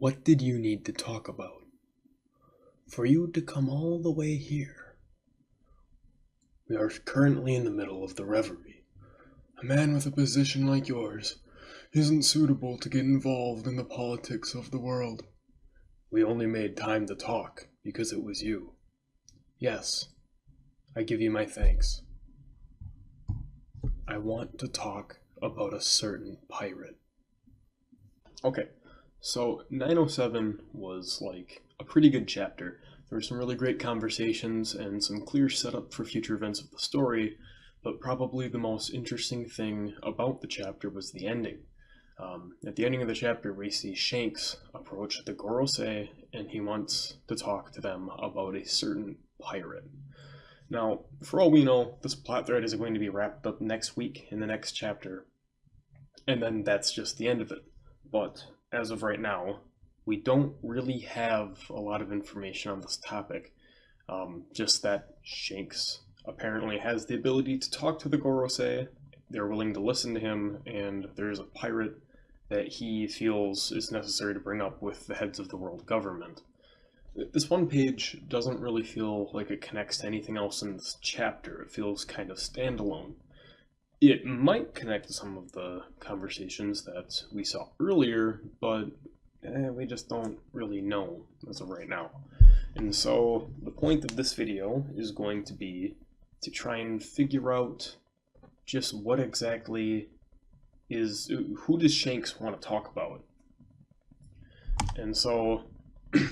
What did you need to talk about? For you to come all the way here? We are currently in the middle of the reverie. A man with a position like yours isn't suitable to get involved in the politics of the world. We only made time to talk because it was you. Yes, I give you my thanks. I want to talk about a certain pirate. Okay, so 907 was like a pretty good chapter. There were some really great conversations and some clear setup for future events of the story, but probably the most interesting thing about the chapter was the ending. At the ending of the chapter, we see Shanks approach the Gorosei, and he wants to talk to them about a certain pirate. Now, for all we know, this plot thread is going to be wrapped up next week in the next chapter, and then that's just the end of it. But as of right now, we don't really have a lot of information on this topic. Just that Shanks apparently has the ability to talk to the Gorosei, they're willing to listen to him, and there's a pirate that he feels is necessary to bring up with the heads of the world government. This one page doesn't really feel like it connects to anything else in this chapter. It feels kind of standalone. It might connect to some of the conversations that we saw earlier, but we just don't really know as of right now. And so the point of this video is going to be to try and figure out just what exactly who does Shanks want to talk about? And so,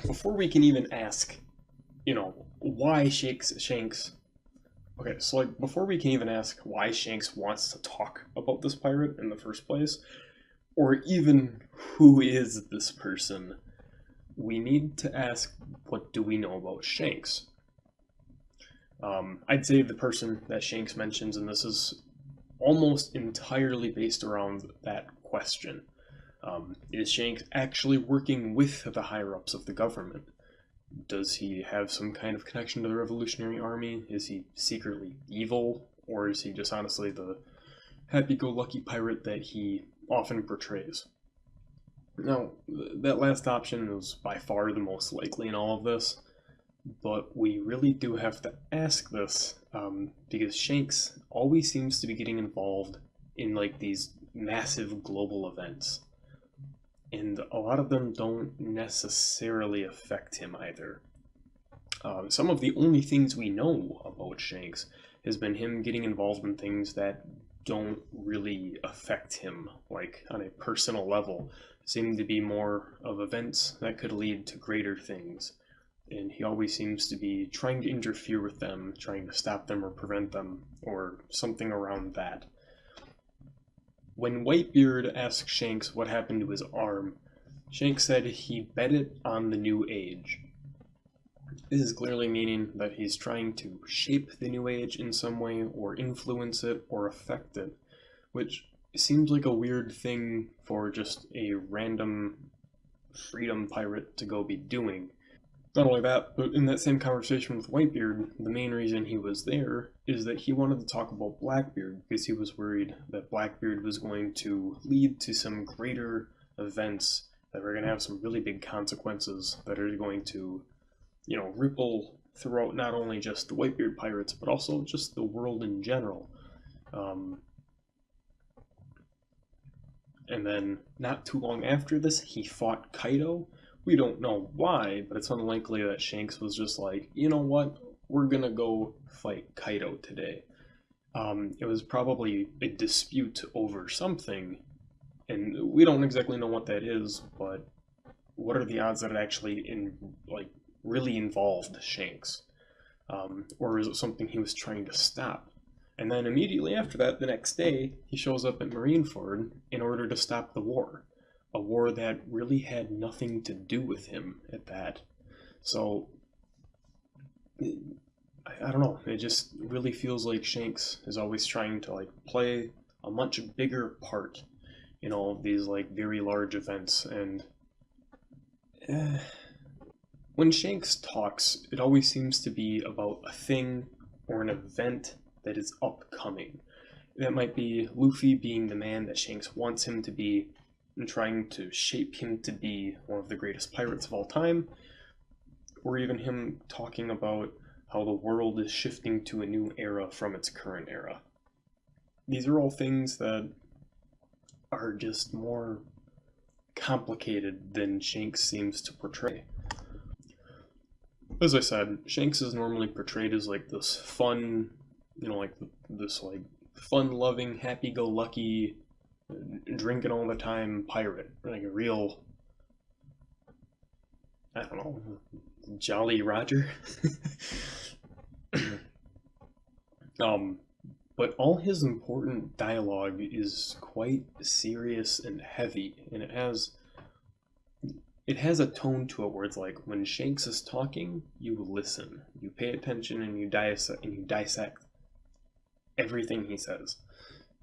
before we can even ask, why Shanks. Okay, so like before we can even ask why Shanks wants to talk about this pirate in the first place, or even who is this person, we need to ask what do we know about Shanks? I'd say the person that Shanks mentions, and this is almost entirely based around that question. Is Shanks actually working with the higher-ups of the government? Does he have some kind of connection to the Revolutionary Army? Is he secretly evil? Or is he just honestly the happy-go-lucky pirate that he often portrays? Now, that last option is by far the most likely in all of this, but we really do have to ask this because Shanks always seems to be getting involved in like these massive global events, and a lot of them don't necessarily affect him either. Some of the only things we know about Shanks has been him getting involved in things that don't really affect him, like on a personal level, seem to be more of events that could lead to greater things. And he always seems to be trying to interfere with them, trying to stop them or prevent them, or something around that. When Whitebeard asked Shanks what happened to his arm, Shanks said he bet it on the New Age. This is clearly meaning that he's trying to shape the New Age in some way, or influence it, or affect it, which seems like a weird thing for just a random freedom pirate to go be doing. Not only that, but in that same conversation with Whitebeard, the main reason he was there is that he wanted to talk about Blackbeard because he was worried that Blackbeard was going to lead to some greater events that were going to have some really big consequences that are going to, ripple throughout not only just the Whitebeard pirates, but also just the world in general. And then, not too long after this, he fought Kaido. We don't know why, but it's unlikely that Shanks was just like, you know what, we're gonna go fight Kaido today. It was probably a dispute over something, and we don't exactly know what that is, but what are the odds that it actually really involved Shanks? Or is it something he was trying to stop? And then immediately after that, the next day, he shows up at Marineford in order to stop the war. A war that really had nothing to do with him at that. So, I don't know, it just really feels like Shanks is always trying to play a much bigger part in all of these very large events, and when Shanks talks, it always seems to be about a thing or an event that is upcoming. That might be Luffy being the man that Shanks wants him to be, and trying to shape him to be one of the greatest pirates of all time, or even him talking about how the world is shifting to a new era from its current era. These are all things that are just more complicated than Shanks seems to portray. As I said, Shanks is normally portrayed as like this fun, like this like fun-loving, happy-go-lucky, drinking all the time pirate, like a real, I don't know, Jolly Roger. But all his important dialogue is quite serious and heavy, and it has a tone to it where it's like when Shanks is talking, you listen, you pay attention, and you dissect everything he says,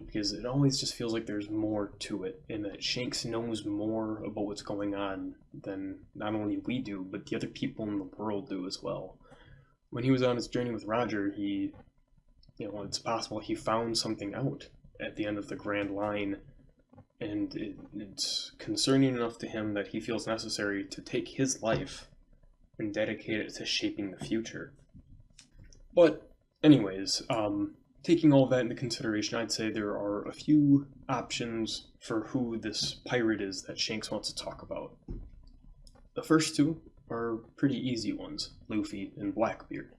because it always just feels like there's more to it, and that Shanks knows more about what's going on than not only we do, but the other people in the world do as well. When he was on his journey with Roger, it's possible he found something out at the end of the Grand Line, and it's concerning enough to him that he feels necessary to take his life and dedicate it to shaping the future. But anyways, taking all that into consideration, I'd say there are a few options for who this pirate is that Shanks wants to talk about. The first two are pretty easy ones, Luffy and Blackbeard.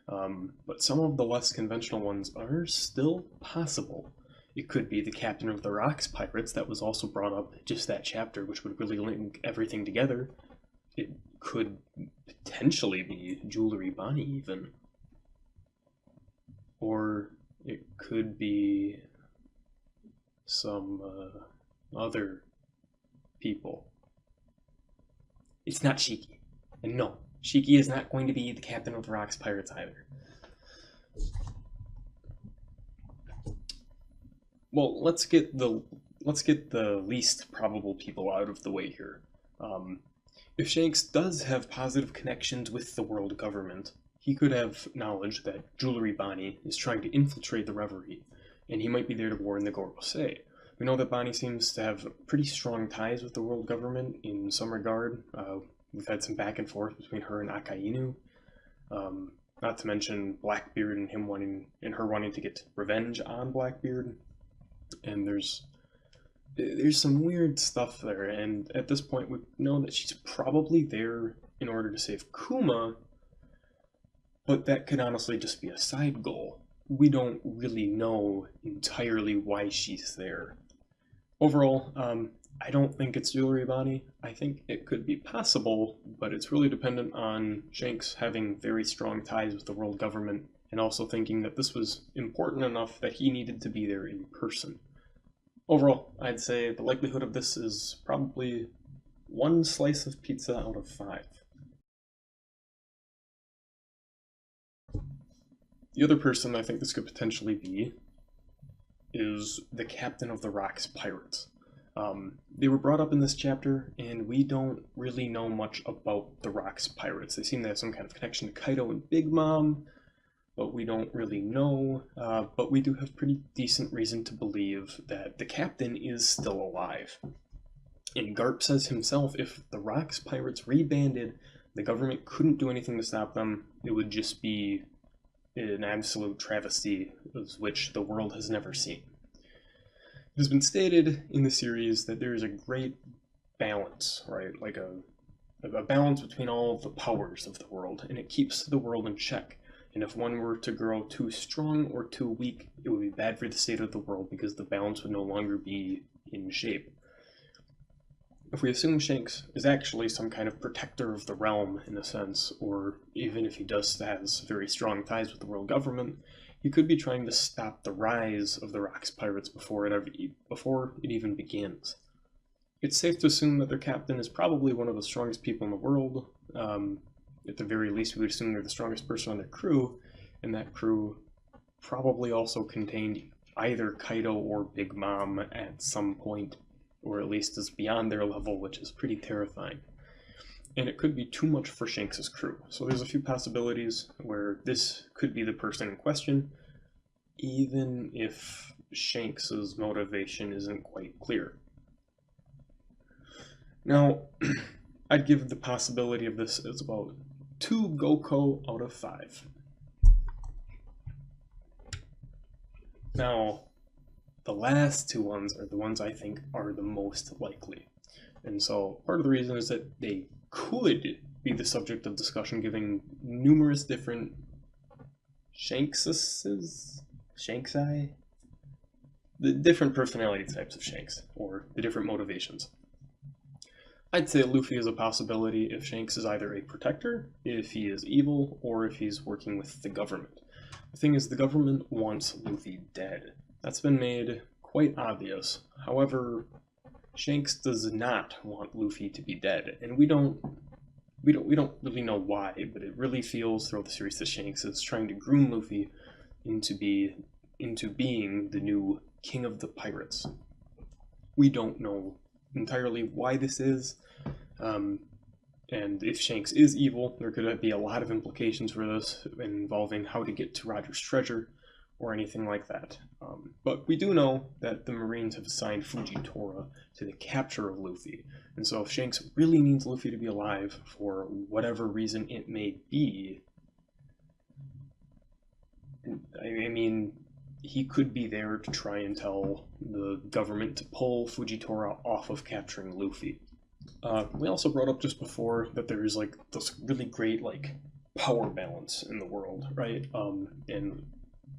But some of the less conventional ones are still possible. It could be the Captain of the Rocks Pirates that was also brought up just that chapter, which would really link everything together. It could potentially be Jewelry Bonnie even. Or it could be some other people. It's not Shiki. And no, Shiki is not going to be the Captain of the Rocks Pirates either. Well, let's get the least probable people out of the way here. If Shanks does have positive connections with the world government, he could have knowledge that Jewelry Bonnie is trying to infiltrate the Reverie, and he might be there to warn the Gorosei. We know that Bonnie seems to have pretty strong ties with the world government in some regard. We've had some back and forth between her and Akainu. Not to mention Blackbeard and her wanting to get revenge on Blackbeard. And there's some weird stuff there, and at this point we know that she's probably there in order to save Kuma, but that could honestly just be a side goal. We don't really know entirely why she's there. Overall, I don't think it's Jewelry Bonnie. I think it could be possible, but it's really dependent on Shanks having very strong ties with the world government, and also thinking that this was important enough that he needed to be there in person. Overall, I'd say the likelihood of this is probably 1 slice of pizza out of 5. The other person I think this could potentially be is the Captain of the Rocks Pirates. They were brought up in this chapter, and we don't really know much about the Rocks Pirates. They seem to have some kind of connection to Kaido and Big Mom, but we don't really know. But we do have pretty decent reason to believe that the captain is still alive. And Garp says himself, if the Rocks Pirates rebanded, the government couldn't do anything to stop them. It would just be an absolute travesty, which the world has never seen. It has been stated in the series that there is a great balance, right? Like a balance between all of the powers of the world, and it keeps the world in check. And if one were to grow too strong or too weak, it would be bad for the state of the world because the balance would no longer be in shape. If we assume Shanks is actually some kind of protector of the realm, in a sense, or even if he has very strong ties with the world government, he could be trying to stop the rise of the Rocks Pirates before it even begins. It's safe to assume that their captain is probably one of the strongest people in the world. At the very least, we would assume they're the strongest person on their crew, and that crew probably also contained either Kaido or Big Mom at some point, or at least is beyond their level, which is pretty terrifying. And it could be too much for Shanks' crew. So there's a few possibilities where this could be the person in question, even if Shanks' motivation isn't quite clear. Now, I'd give the possibility of this as about 2 Goko out of 5. Now, the last two ones are the ones I think are the most likely. And so part of the reason is that they could be the subject of discussion, giving numerous different Shanksai? The different personality types of Shanks, or the different motivations. I'd say Luffy is a possibility if Shanks is either a protector, if he is evil, or if he's working with the government. The thing is, the government wants Luffy dead. That's been made quite obvious. However, Shanks does not want Luffy to be dead, and we don't really know why, but it really feels throughout the series that Shanks is trying to groom Luffy into being the new king of the pirates. We don't know entirely why this is, and if Shanks is evil, there could be a lot of implications for this involving how to get to Roger's treasure or anything like that. But we do know that the Marines have assigned Fujitora to the capture of Luffy, and so if Shanks really needs Luffy to be alive for whatever reason it may be, I mean, he could be there to try and tell the government to pull Fujitora off of capturing Luffy. We also brought up just before that there is like this really great like power balance in the world, right? And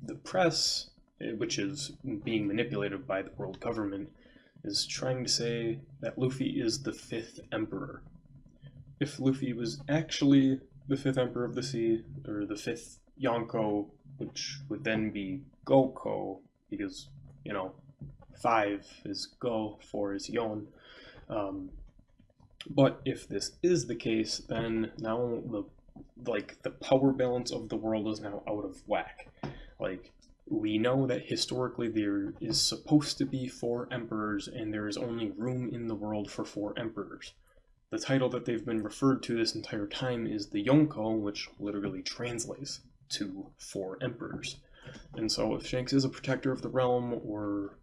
the press, which is being manipulated by the world government, is trying to say that Luffy is the 5th emperor. If Luffy was actually the 5th emperor of the sea, or the 5th Yonko, which would then be Goko, because, 5 is Go, 4 is Yon. But if this is the case, then now the power balance of the world is now out of whack. Like, we know that historically there is supposed to be 4 emperors, and there is only room in the world for 4 emperors. The title that they've been referred to this entire time is the Yonko, which literally translates to 4 emperors. And so if Shanks is a protector of the realm, or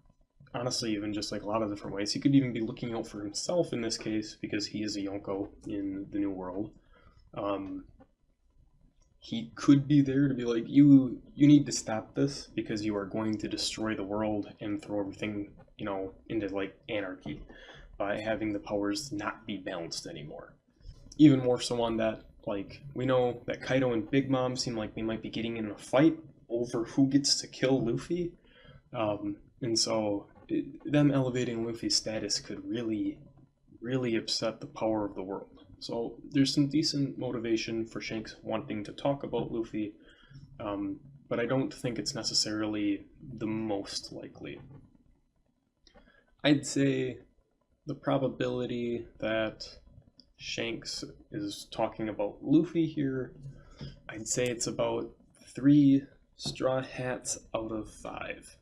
honestly even just like a lot of different ways, he could even be looking out for himself in this case, because he is a Yonko in the New World. He could be there to be like, you need to stop this because you are going to destroy the world and throw everything, into like anarchy by having the powers not be balanced anymore. Even more so on that, like, we know that Kaido and Big Mom seem like they might be getting in a fight over who gets to kill Luffy. And so them elevating Luffy's status could really, really upset the power of the world. So there's some decent motivation for Shanks wanting to talk about Luffy, but I don't think it's necessarily the most likely. I'd say the probability that Shanks is talking about Luffy here, I'd say it's about 3 straw hats out of 5.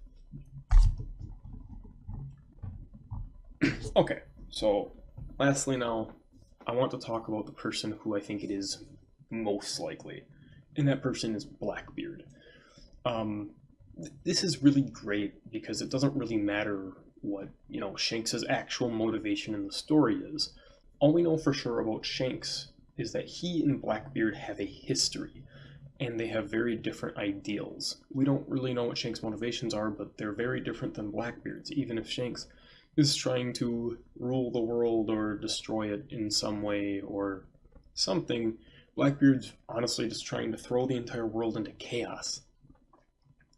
Okay, so lastly now, I want to talk about the person who I think it is most likely, and that person is Blackbeard. This is really great because it doesn't really matter what, Shanks' actual motivation in the story is. All we know for sure about Shanks is that he and Blackbeard have a history, and they have very different ideals. We don't really know what Shanks' motivations are, but they're very different than Blackbeard's, even if Shanks is trying to rule the world or destroy it in some way or something. Blackbeard's honestly just trying to throw the entire world into chaos.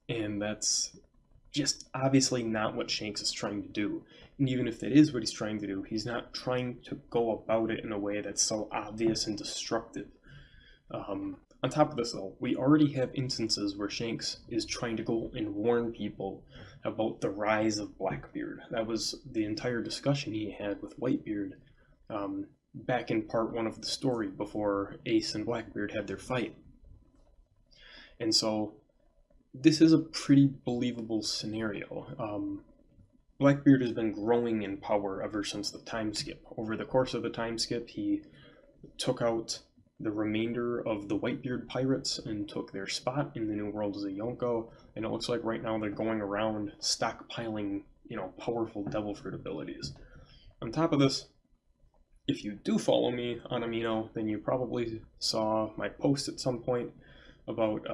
And that's just obviously not what Shanks is trying to do. And even if that is what he's trying to do, he's not trying to go about it in a way that's so obvious and destructive. On top of this, though, we already have instances where Shanks is trying to go and warn people about the rise of Blackbeard. That was the entire discussion he had with Whitebeard back in part 1 of the story before Ace and Blackbeard had their fight. And so this is a pretty believable scenario. Blackbeard has been growing in power ever since the time skip. Over the course of the time skip, he took out the remainder of the Whitebeard pirates and took their spot in the New World as a Yonko, and it looks like right now they're going around stockpiling, powerful devil fruit abilities. On top of this, if you do follow me on Amino, then you probably saw my post at some point about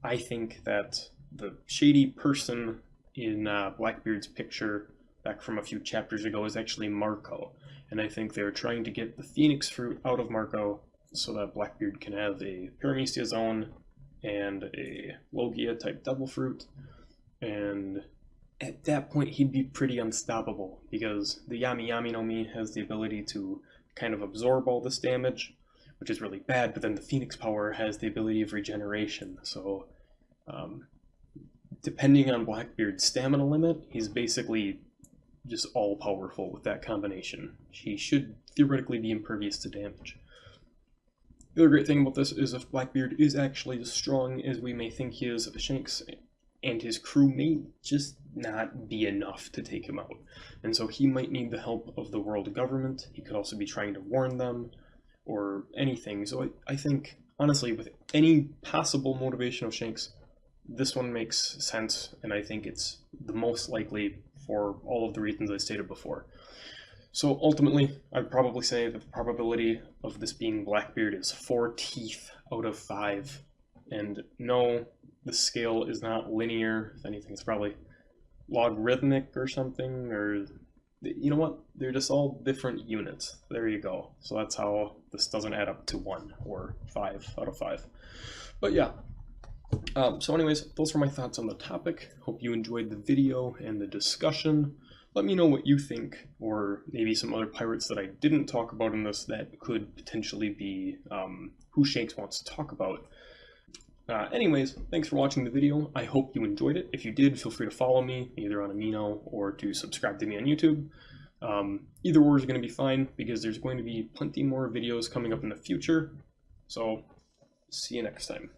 I think that the shady person in Blackbeard's picture back from a few chapters ago is actually Marco. And I think they're trying to get the Phoenix fruit out of Marco so that Blackbeard can have a Paramecia Zone and a Logia type Devil Fruit. And at that point, he'd be pretty unstoppable because the Yami Yami no Mi has the ability to kind of absorb all this damage, which is really bad, but then the Phoenix power has the ability of regeneration. So, depending on Blackbeard's stamina limit, he's basically just all powerful with that combination. He should theoretically be impervious to damage. The other great thing about this is if Blackbeard is actually as strong as we may think he is, Shanks and his crew may just not be enough to take him out. And so he might need the help of the world government. He could also be trying to warn them or anything. So I think, honestly, with any possible motivation of Shanks, this one makes sense, and I think it's the most likely for all of the reasons I stated before. So ultimately, I'd probably say that the probability of this being Blackbeard is 4 teeth out of 5. And no, the scale is not linear. If anything, it's probably logarithmic or something, or you know what? They're just all different units. There you go. So that's how this doesn't add up to 1 or 5 out of 5. But yeah. So anyways, those are my thoughts on the topic. Hope you enjoyed the video and the discussion. Let me know what you think, or maybe some other pirates that I didn't talk about in this that could potentially be who Shanks wants to talk about. Anyways, thanks for watching the video. I hope you enjoyed it. If you did, feel free to follow me, either on Amino or to subscribe to me on YouTube. Either or is going to be fine, because there's going to be plenty more videos coming up in the future. So, see you next time.